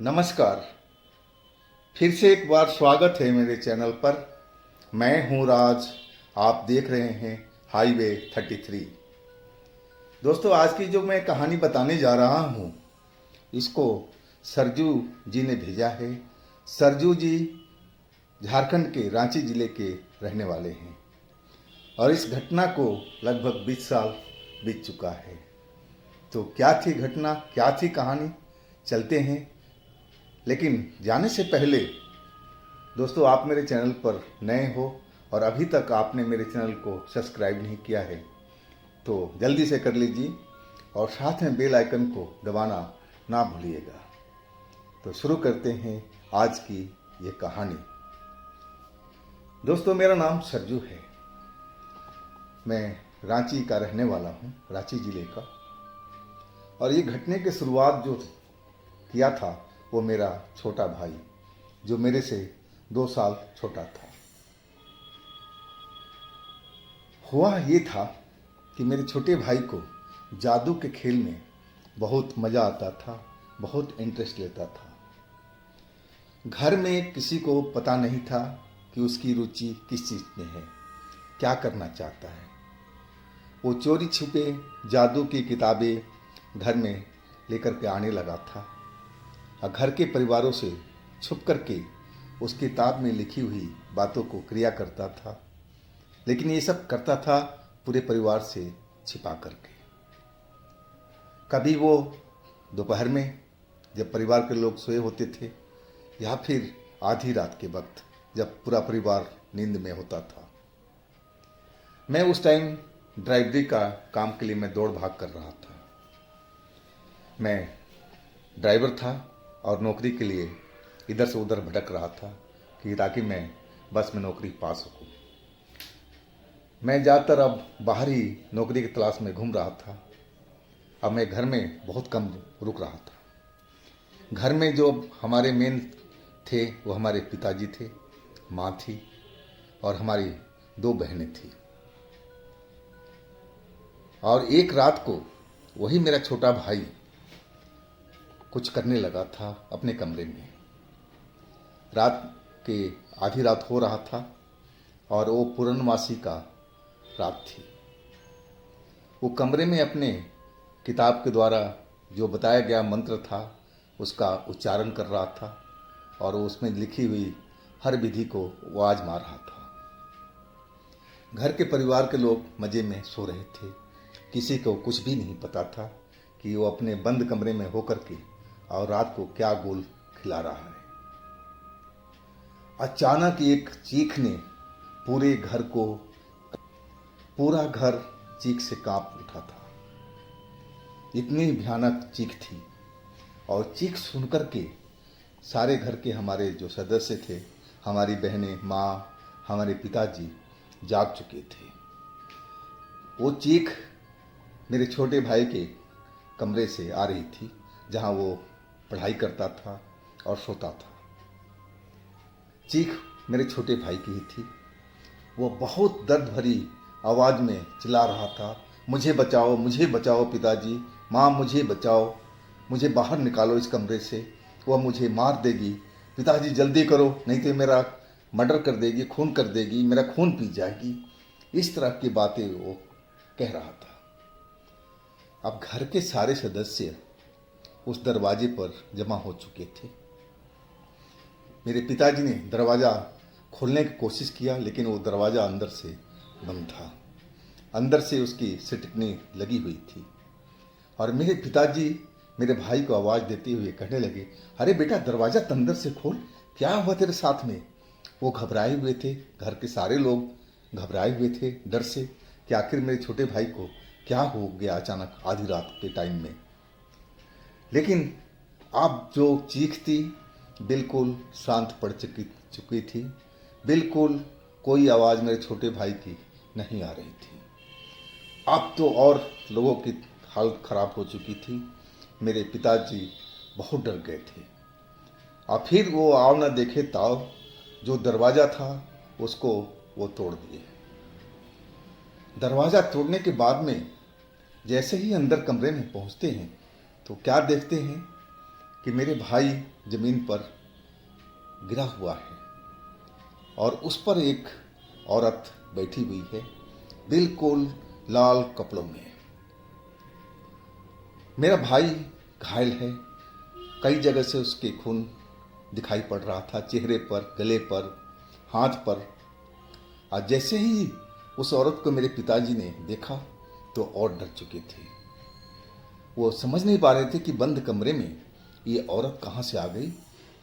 नमस्कार। फिर से एक बार स्वागत है मेरे चैनल पर। मैं हूं राज। आप देख रहे हैं हाईवे 33। दोस्तों, आज की जो मैं कहानी बताने जा रहा हूं, इसको सरजू जी ने भेजा है। सरजू जी झारखंड के रांची जिले के रहने वाले हैं और इस घटना को लगभग 20 साल बीत चुका है। तो क्या थी घटना, क्या थी कहानी, चलते हैं। लेकिन जाने से पहले दोस्तों, आप मेरे चैनल पर नए हो और अभी तक आपने मेरे चैनल को सब्सक्राइब नहीं किया है तो जल्दी से कर लीजिए और साथ में बेल आइकन को दबाना ना भूलिएगा। तो शुरू करते हैं आज की ये कहानी। दोस्तों, मेरा नाम सरजू है। मैं रांची का रहने वाला हूँ, रांची जिले का। और ये घटने की शुरुआत जो किया था वो मेरा छोटा भाई, जो मेरे से 2 साल छोटा था। हुआ ये था कि मेरे छोटे भाई को जादू के खेल में बहुत मज़ा आता था, बहुत इंटरेस्ट लेता था। घर में किसी को पता नहीं था कि उसकी रुचि किस चीज़ में है, क्या करना चाहता है। वो चोरी छुपे जादू की किताबें घर में लेकर के आने लगा था और घर के परिवारों से छुप करके उस किताब में लिखी हुई बातों को क्रिया करता था। लेकिन ये सब करता था पूरे परिवार से छिपा करके। कभी वो दोपहर में जब परिवार के लोग सोए होते थे, या फिर आधी रात के वक्त जब पूरा परिवार नींद में होता था। मैं उस टाइम ड्राइवरी का काम के लिए मैं दौड़ भाग कर रहा था। मैं ड्राइवर था और नौकरी के लिए इधर से उधर भटक रहा था कि ताकि मैं बस में नौकरी पा सकूं। मैं ज़्यादातर अब बाहरी नौकरी की तलाश में घूम रहा था। अब मैं घर में बहुत कम रुक रहा था। घर में जो हमारे मेन थे वो हमारे पिताजी थे, माँ थी और हमारी 2 बहनें थी। और एक रात को वही मेरा छोटा भाई कुछ करने लगा था अपने कमरे में। रात के आधी रात हो रहा था और वो पूर्णमासी का रात थी। वो कमरे में अपने किताब के द्वारा जो बताया गया मंत्र था उसका उच्चारण कर रहा था और वो उसमें लिखी हुई हर विधि को वो आजमा रहा था। घर के परिवार के लोग मज़े में सो रहे थे। किसी को कुछ भी नहीं पता था कि वो अपने बंद कमरे में होकर के और रात को क्या गोल खिला रहा है। अचानक एक चीख ने पूरा घर चीख से कांप उठा था। इतनी भयानक चीख थी और चीख सुनकर के सारे घर के हमारे जो सदस्य थे, हमारी बहनें, माँ, हमारे पिताजी जाग चुके थे। वो चीख मेरे छोटे भाई के कमरे से आ रही थी जहाँ वो पढ़ाई करता था और सोता था। चीख मेरे छोटे भाई की ही थी। वो बहुत दर्द भरी आवाज़ में चिल्ला रहा था, मुझे बचाओ, मुझे बचाओ पिताजी, माँ मुझे बचाओ, मुझे बाहर निकालो इस कमरे से, वह मुझे मार देगी, पिताजी जल्दी करो नहीं तो मेरा मर्डर कर देगी, खून कर देगी, मेरा खून पी जाएगी। इस तरह की बातें वो कह रहा था। अब घर के सारे सदस्य उस दरवाजे पर जमा हो चुके थे। मेरे पिताजी ने दरवाज़ा खोलने की कोशिश किया लेकिन वो दरवाज़ा अंदर से बंद था। अंदर से उसकी सिटकनी लगी हुई थी और मेरे पिताजी मेरे भाई को आवाज़ देते हुए कहने लगे, अरे बेटा दरवाज़ा अंदर से खोल, क्या हुआ तेरे साथ में। वो घबराए हुए थे, घर के सारे लोग घबराए हुए थे डर से कि आखिर मेरे छोटे भाई को क्या हो गया अचानक आधी रात के टाइम में। लेकिन अब जो चीख थी बिल्कुल शांत पड़ चुकी थी। बिल्कुल कोई आवाज़ मेरे छोटे भाई की नहीं आ रही थी। अब तो और लोगों की हालत ख़राब हो चुकी थी। मेरे पिताजी बहुत डर गए थे और फिर वो आव न देखे ताव जो दरवाज़ा था उसको वो तोड़ दिए। दरवाज़ा तोड़ने के बाद में जैसे ही अंदर कमरे में पहुंचते हैं तो क्या देखते हैं कि मेरे भाई जमीन पर गिरा हुआ है और उस पर एक औरत बैठी हुई है, बिल्कुल लाल कपड़ों में। मेरा भाई घायल है, कई जगह से उसके खून दिखाई पड़ रहा था, चेहरे पर, गले पर, हाथ पर। आज जैसे ही उस औरत को मेरे पिताजी ने देखा तो और डर चुके थे। वो समझ नहीं पा रहे थे कि बंद कमरे में ये औरत कहाँ से आ गई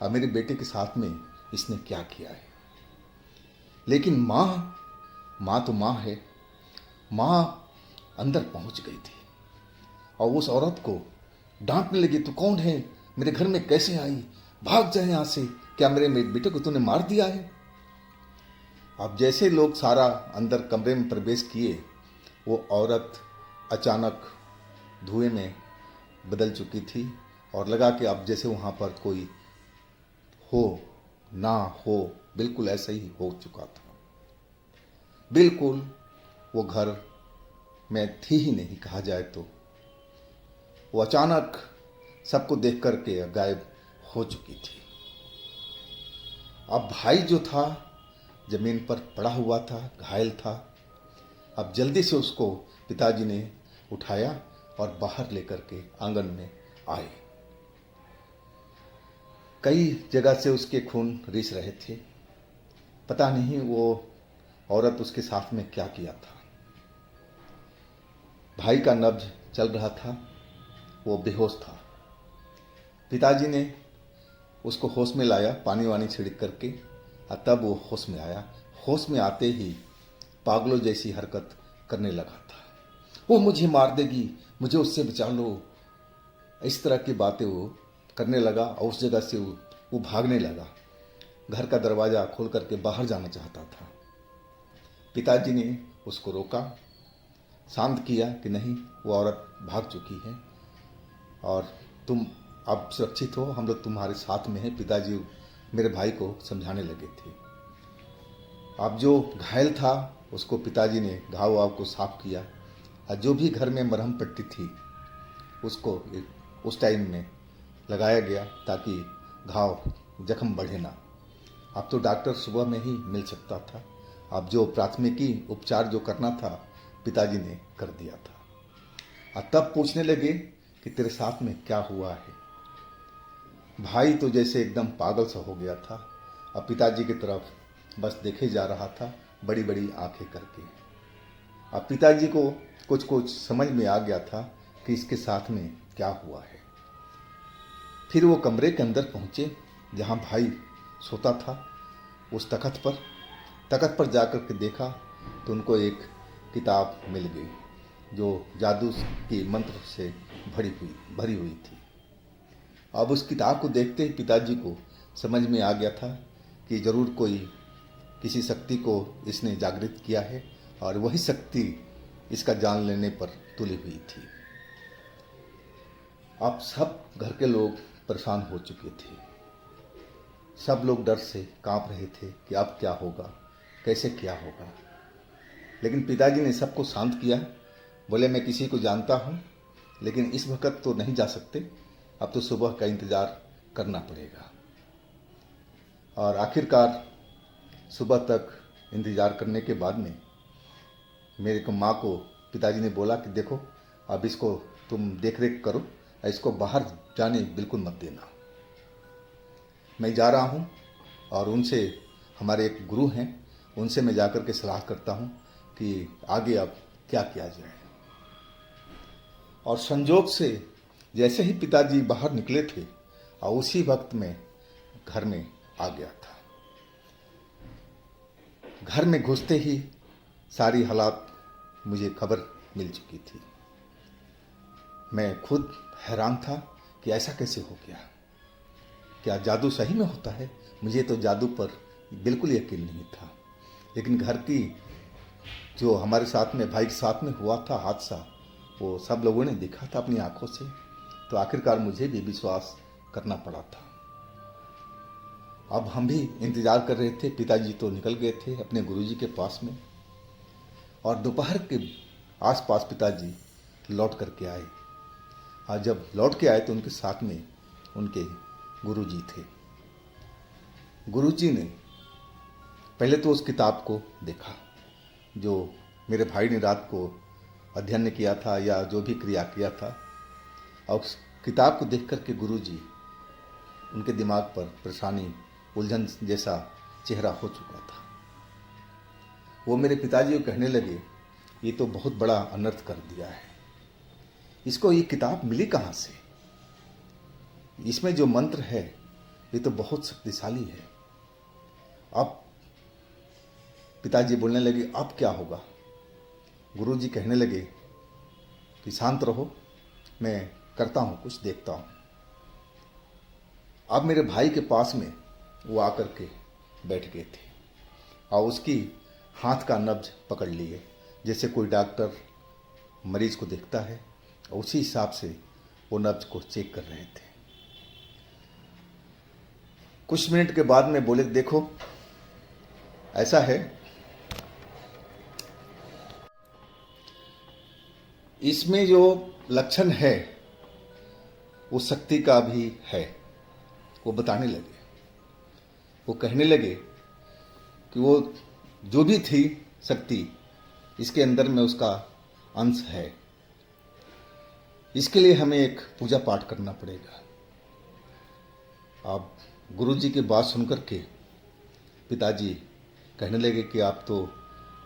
और मेरे बेटे के साथ में इसने क्या किया है। लेकिन माँ तो माँ है, माँ अंदर पहुंच गई थी और उस औरत को डांटने लगी, तू कौन है, मेरे घर में कैसे आई, भाग जाए यहाँ से, क्या मेरे बेटे को तूने मार दिया है। अब जैसे लोग सारा अंदर कमरे में प्रवेश किए, वो औरत अचानक धुएं में बदल चुकी थी और लगा कि अब जैसे वहाँ पर कोई हो ना हो, बिल्कुल ऐसा ही हो चुका था। बिल्कुल वो घर में थी ही नहीं कहा जाए तो। वो अचानक सबको देख करके गायब हो चुकी थी। अब भाई जो था जमीन पर पड़ा हुआ था, घायल था। अब जल्दी से उसको पिताजी ने उठाया और बाहर लेकर के आंगन में आए। कई जगह से उसके खून रिस रहे थे, पता नहीं वो औरत उसके साथ में क्या किया था। भाई का नब्ज चल रहा था, वो बेहोश था। पिताजी ने उसको होश में लाया, पानी वानी छिड़क करके, और तब वो होश में आया। होश में आते ही पागलों जैसी हरकत करने लगा था। वो मुझे मार देगी, मुझे उससे बचा लो, इस तरह की बातें वो करने लगा और उस जगह से वो भागने लगा। घर का दरवाज़ा खोल करके बाहर जाना चाहता था। पिताजी ने उसको रोका, शांत किया कि नहीं, वो औरत भाग चुकी है और तुम अब सुरक्षित हो, हम लोग तुम्हारे साथ में हैं। पिताजी मेरे भाई को समझाने लगे थे। अब जो घायल था उसको पिताजी ने घाव वाव को साफ किया और जो भी घर में मरहम पट्टी थी उसको उस टाइम में लगाया गया ताकि घाव जख्म बढ़े ना। अब तो डॉक्टर सुबह में ही मिल सकता था। अब जो प्राथमिकी उपचार जो करना था पिताजी ने कर दिया था। और तब पूछने लगे कि तेरे साथ में क्या हुआ है। भाई तो जैसे एकदम पागल सा हो गया था, अब पिताजी की तरफ बस देखे जा रहा था बड़ी बड़ी आंखें करके। अब पिताजी को कुछ कुछ समझ में आ गया था कि इसके साथ में क्या हुआ है। फिर वो कमरे के अंदर पहुंचे जहां भाई सोता था। उस तख्त पर जाकर के देखा तो उनको एक किताब मिल गई जो जादू की मंत्र से भरी हुई थी। अब उस किताब को देखते ही पिताजी को समझ में आ गया था कि जरूर किसी शक्ति को इसने जागृत किया है और वही शक्ति इसका जान लेने पर तुली हुई थी। अब सब घर के लोग परेशान हो चुके थे। सब लोग डर से कांप रहे थे कि अब क्या होगा, कैसे क्या होगा। लेकिन पिताजी ने सबको शांत किया। बोले मैं किसी को जानता हूँ लेकिन इस वक्त तो नहीं जा सकते, अब तो सुबह का इंतज़ार करना पड़ेगा। और आखिरकार सुबह तक इंतज़ार करने के बाद में मेरे को माँ को पिताजी ने बोला कि देखो अब इसको तुम देख रेख करो, इसको बाहर जाने बिल्कुल मत देना। मैं जा रहा हूँ और उनसे, हमारे एक गुरु हैं, उनसे मैं जाकर के सलाह करता हूँ कि आगे अब क्या किया जाए। और संजोग से जैसे ही पिताजी बाहर निकले थे और उसी वक्त में घर में आ गया था। घर में घुसते ही सारी हालात मुझे खबर मिल चुकी थी। मैं खुद हैरान था कि ऐसा कैसे हो गया, क्या जादू सही में होता है। मुझे तो जादू पर बिल्कुल यकीन नहीं था। लेकिन घर की जो हमारे साथ में, भाई के साथ में हुआ था हादसा, वो सब लोगों ने देखा था अपनी आंखों से, तो आखिरकार मुझे भी विश्वास करना पड़ा था। अब हम भी इंतज़ार कर रहे थे। पिताजी तो निकल गए थे अपने गुरुजी के पास में और दोपहर के आसपास पिताजी लौट करके आए। और जब लौट के आए तो उनके साथ में उनके गुरुजी थे। गुरुजी ने पहले तो उस किताब को देखा जो मेरे भाई ने रात को अध्ययन किया था या जो भी क्रिया किया था, और उस किताब को देख कर के गुरुजी, उनके दिमाग पर परेशानी, उलझन जैसा चेहरा हो चुका था। वो मेरे पिताजी को कहने लगे, ये तो बहुत बड़ा अनर्थ कर दिया है, इसको ये किताब मिली कहाँ से? इसमें जो मंत्र है ये तो बहुत शक्तिशाली है। अब पिताजी बोलने लगे, अब क्या होगा? गुरुजी कहने लगे कि शांत रहो, मैं करता हूँ, कुछ देखता हूँ। अब मेरे भाई के पास में वो आकर के बैठ गए थे और उसकी हाथ का नब्ज पकड़ लिए, जैसे कोई डॉक्टर मरीज को देखता है, और उसी हिसाब से वो नब्ज को चेक कर रहे थे। कुछ मिनट के बाद में बोले, देखो ऐसा है, इसमें जो लक्षण है वो शक्ति का भी है। वो बताने लगे, वो कहने लगे कि वो जो भी थी शक्ति, इसके अंदर में उसका अंश है। इसके लिए हमें एक पूजा पाठ करना पड़ेगा। अब गुरुजी की बात सुनकर के पिताजी कहने लगे कि आप तो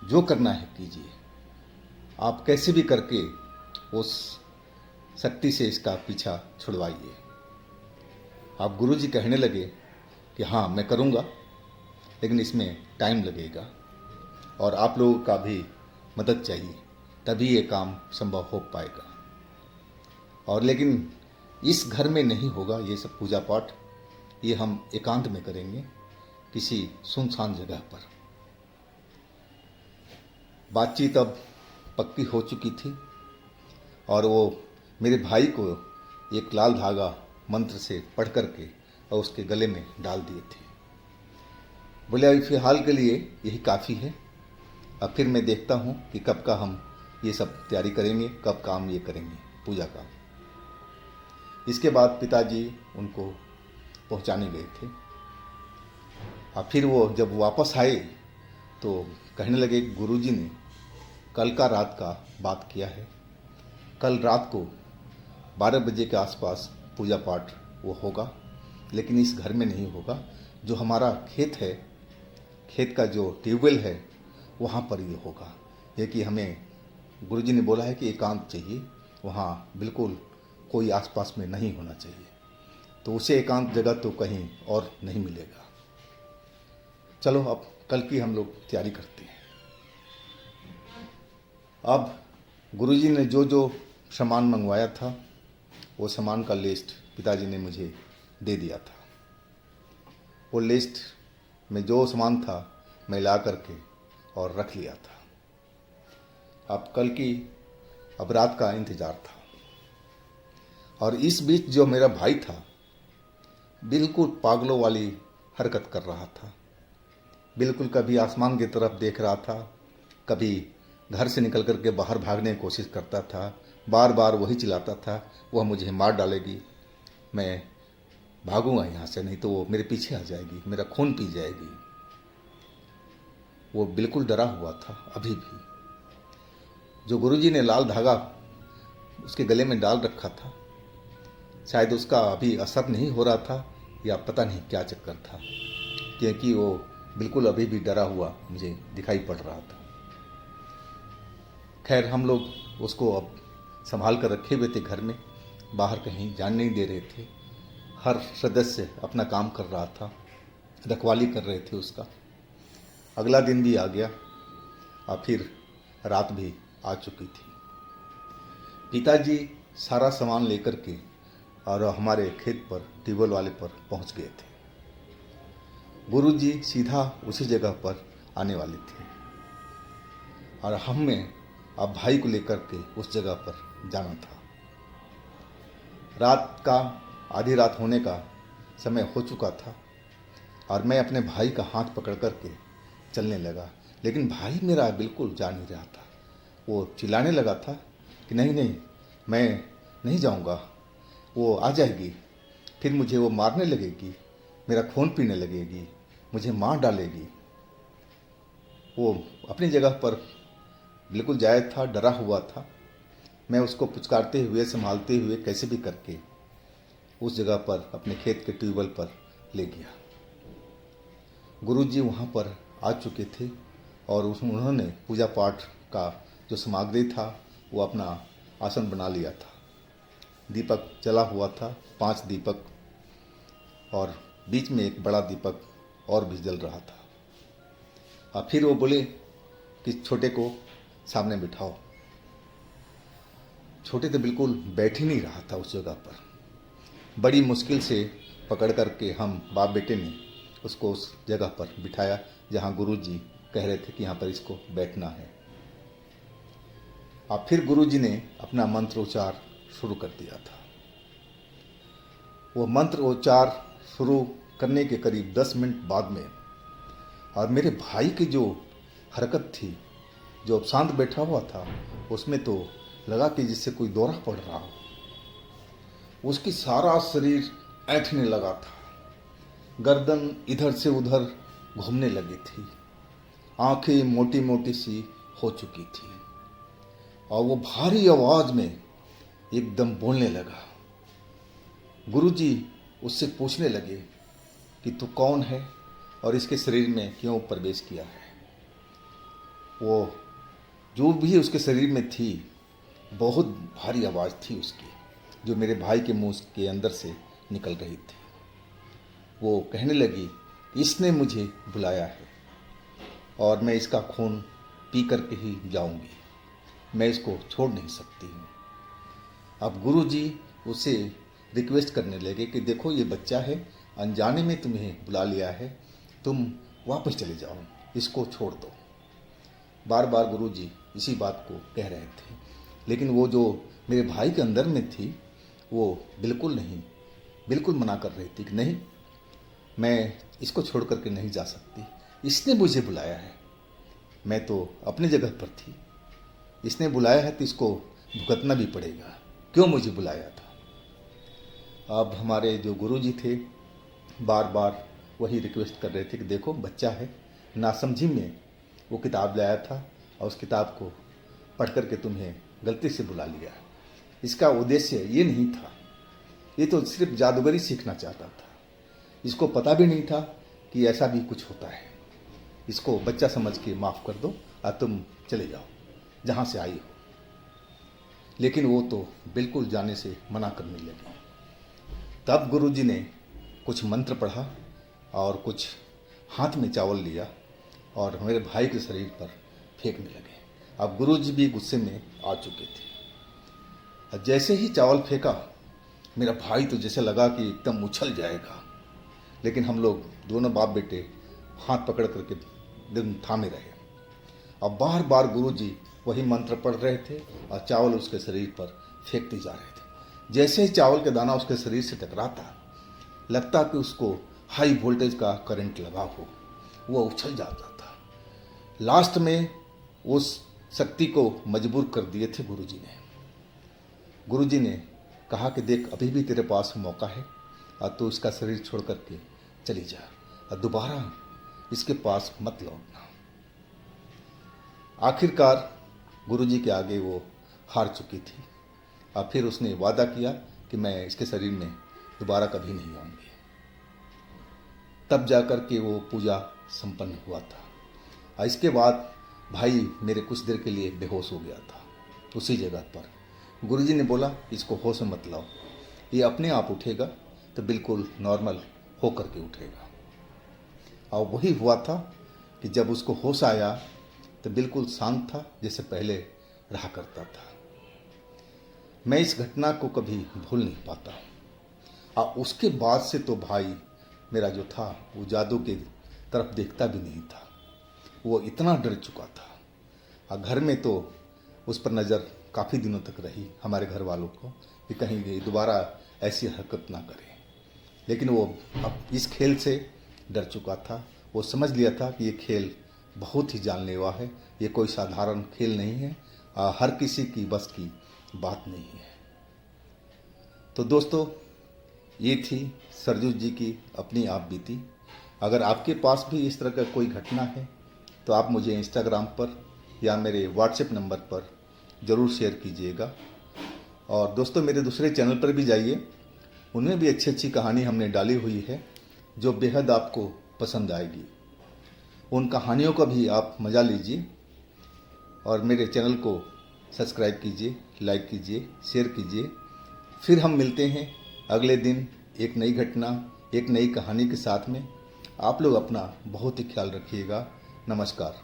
जो करना है कीजिए, आप कैसे भी करके उस शक्ति से इसका पीछा छुड़वाइए। अब गुरुजी कहने लगे कि हाँ मैं करूँगा, लेकिन इसमें टाइम लगेगा और आप लोगों का भी मदद चाहिए, तभी ये काम संभव हो पाएगा। और लेकिन इस घर में नहीं होगा ये सब पूजा पाठ, ये हम एकांत में करेंगे, किसी सुनसान जगह पर। बातचीत अब पक्की हो चुकी थी और वो मेरे भाई को एक लाल धागा मंत्र से पढ़ करके और उसके गले में डाल दिए थे। बोले अभी फिलहाल के लिए यही काफ़ी है, अब फिर मैं देखता हूँ कि कब का हम ये सब तैयारी करेंगे, कब काम ये करेंगे पूजा का। इसके बाद पिताजी उनको पहुँचाने गए थे और फिर वो जब वापस आए तो कहने लगे, गुरुजी ने कल का रात का बात किया है, कल रात को 12 बजे के आसपास पूजा पाठ वो होगा, लेकिन इस घर में नहीं होगा। जो हमारा खेत है, खेत का जो ट्यूबवेल है, वहाँ पर ये होगा। ये कि हमें गुरुजी ने बोला है कि एकांत चाहिए, वहाँ बिल्कुल कोई आसपास में नहीं होना चाहिए। तो उसे एकांत जगह तो कहीं और नहीं मिलेगा। चलो अब कल की हम लोग तैयारी करते हैं। अब गुरुजी ने जो जो सामान मंगवाया था, वो सामान का लिस्ट पिताजी ने मुझे दे दिया था। वो लिस्ट में जो सामान था मैं ला करके और रख लिया था। अब कल की, अब रात का इंतज़ार था। और इस बीच जो मेरा भाई था, बिल्कुल पागलों वाली हरकत कर रहा था। बिल्कुल कभी आसमान की तरफ देख रहा था, कभी घर से निकल कर के बाहर भागने की कोशिश करता था। बार बार वही चिल्लाता था, वह मुझे मार डालेगी, मैं भागूंगा यहाँ से, नहीं तो वो मेरे पीछे आ जाएगी, मेरा खून पी जाएगी। वो बिल्कुल डरा हुआ था अभी भी। जो गुरुजी ने लाल धागा उसके गले में डाल रखा था, शायद उसका अभी असर नहीं हो रहा था या पता नहीं क्या चक्कर था, क्योंकि वो बिल्कुल अभी भी डरा हुआ मुझे दिखाई पड़ रहा था। खैर हम लोग उसको अब संभाल कर रखे हुए थे घर में, बाहर कहीं जान नहीं दे रहे थे। हर सदस्य अपना काम कर रहा था, रखवाली कर रहे थे उसका। अगला दिन भी आ गया और फिर रात भी आ चुकी थी। पिताजी सारा सामान लेकर के और हमारे खेत पर, ट्यूबवेल वाले पर पहुंच गए थे। गुरुजी सीधा उसी जगह पर आने वाले थे और हमें अब भाई को लेकर के उस जगह पर जाना था। रात का, आधी रात होने का समय हो चुका था और मैं अपने भाई का हाथ पकड़ कर के चलने लगा, लेकिन भाई मेरा बिल्कुल जा नहीं रहा था। वो चिल्लाने लगा था कि नहीं नहीं, मैं नहीं जाऊंगा, वो आ जाएगी। फिर मुझे वो मारने लगेगी, मेरा खून पीने लगेगी, मुझे मार डालेगी। वो अपनी जगह पर बिल्कुल जायज़ था, डरा हुआ था। मैं उसको पुचकारते हुए, संभालते हुए, कैसे भी करके उस जगह पर अपने खेत के ट्यूबवेल पर ले गया। गुरुजी वहाँ पर आ चुके थे और उन्होंने पूजा पाठ का जो सामग्री था वो अपना आसन बना लिया था। दीपक जला हुआ था, 5 दीपक, और बीच में एक बड़ा दीपक और भी जल रहा था। और फिर वो बोले कि छोटे को सामने बिठाओ। छोटे तो बिल्कुल बैठ ही नहीं रहा था उस जगह पर। बड़ी मुश्किल से पकड़ करके हम बाप बेटे ने उसको उस जगह पर बिठाया जहाँ गुरुजी कह रहे थे कि यहाँ पर इसको बैठना है। और फिर गुरुजी ने अपना मंत्रोच्चार शुरू कर दिया था। वो मंत्रोच्चार शुरू करने के करीब 10 मिनट बाद में और मेरे भाई की जो हरकत थी, जो शांत बैठा हुआ था, उसमें तो लगा कि जिससे कोई दौरा पड़ रहा हो। उसकी सारा शरीर ऐंठने लगा था, गर्दन इधर से उधर घूमने लगी थी, आंखें मोटी मोटी सी हो चुकी थी और वो भारी आवाज में एकदम बोलने लगा। गुरुजी उससे पूछने लगे कि तू कौन है और इसके शरीर में क्यों प्रवेश किया है। वो जो भी उसके शरीर में थी, बहुत भारी आवाज़ थी उसकी, जो मेरे भाई के मुंह के अंदर से निकल रही थी। वो कहने लगी, इसने मुझे बुलाया है और मैं इसका खून पी करके ही जाऊंगी, मैं इसको छोड़ नहीं सकती हूँ। अब गुरुजी उसे रिक्वेस्ट करने लगे कि देखो ये बच्चा है, अनजाने में तुम्हें बुला लिया है, तुम वापस चले जाओ, इसको छोड़ दो। बार बार गुरुजी इसी बात को कह रहे थे, लेकिन वो जो मेरे भाई के अंदर में थी वो बिल्कुल नहीं, बिल्कुल मना कर रही थी कि नहीं, मैं इसको छोड़ करके नहीं जा सकती, इसने मुझे बुलाया है, मैं तो अपनी जगह पर थी, इसने बुलाया है तो इसको भुगतना भी पड़ेगा, क्यों मुझे बुलाया था। अब हमारे जो गुरुजी थे बार बार वही रिक्वेस्ट कर रहे थे कि देखो बच्चा है, नासमझी में वो किताब लाया था और उस किताब को पढ़ करके तुम्हें गलती से बुला लिया। इसका उद्देश्य ये नहीं था, ये तो सिर्फ जादूगरी सीखना चाहता था, इसको पता भी नहीं था कि ऐसा भी कुछ होता है। इसको बच्चा समझ के माफ़ कर दो और तुम चले जाओ जहाँ से आई हो। लेकिन वो तो बिल्कुल जाने से मना करने लगी। तब गुरुजी ने कुछ मंत्र पढ़ा और कुछ हाथ में चावल लिया और मेरे भाई के शरीर पर फेंकने लगे। अब गुरुजी भी गुस्से में आ चुके थे। जैसे ही चावल फेंका, मेरा भाई तो जैसे लगा कि एकदम उछल जाएगा, लेकिन हम लोग दोनों बाप बेटे हाथ पकड़ करके दिन थामे रहे। अब बार बार गुरुजी वही मंत्र पढ़ रहे थे और चावल उसके शरीर पर फेंकते जा रहे थे। जैसे ही चावल का दाना उसके शरीर से टकराता, लगता कि उसको हाई वोल्टेज का करंट लगा हो, वो उछल जाता था। लास्ट में उस शक्ति को मजबूर कर दिए थे गुरुजी ने। गुरुजी ने कहा कि देख, अभी भी तेरे पास मौका है और तू इसका शरीर छोड़ करके चली जा और दोबारा इसके पास मत लौटना। आखिरकार गुरुजी के आगे वो हार चुकी थी और फिर उसने वादा किया कि मैं इसके शरीर में दोबारा कभी नहीं आऊँगी। तब जाकर के वो पूजा संपन्न हुआ था और इसके बाद भाई मेरे कुछ देर के लिए बेहोश हो गया था उसी जगह पर। गुरुजी ने बोला इसको होश में मत लाओ, ये अपने आप उठेगा तो बिल्कुल नॉर्मल हो करके उठेगा। और वही हुआ था कि जब उसको होश आया तो बिल्कुल शांत था, जैसे पहले रहा करता था। मैं इस घटना को कभी भूल नहीं पाता। और उसके बाद से तो भाई मेरा जो था वो जादू की तरफ देखता भी नहीं था, वो इतना डर चुका था। और घर में तो उस पर नज़र काफ़ी दिनों तक रही हमारे घर वालों को कि कहीं ये दोबारा ऐसी हरकत ना करे। लेकिन वो अब इस खेल से डर चुका था। वो समझ लिया था कि ये खेल बहुत ही जानलेवा है, ये कोई साधारण खेल नहीं है, हर किसी की बस की बात नहीं है। तो दोस्तों, ये थी सरजू जी की अपनी आप बीती। अगर आपके पास भी इस तरह का कोई घटना है तो आप मुझे इंस्टाग्राम पर या मेरे व्हाट्सएप नंबर पर ज़रूर शेयर कीजिएगा। और दोस्तों मेरे दूसरे चैनल पर भी जाइए, उनमें भी अच्छी अच्छी कहानी हमने डाली हुई है जो बेहद आपको पसंद आएगी। उन कहानियों का भी आप मज़ा लीजिए और मेरे चैनल को सब्सक्राइब कीजिए, लाइक कीजिए, शेयर कीजिए। फिर हम मिलते हैं अगले दिन एक नई घटना, एक नई कहानी के साथ में। आप लोग अपना बहुत ही ख्याल रखिएगा। नमस्कार।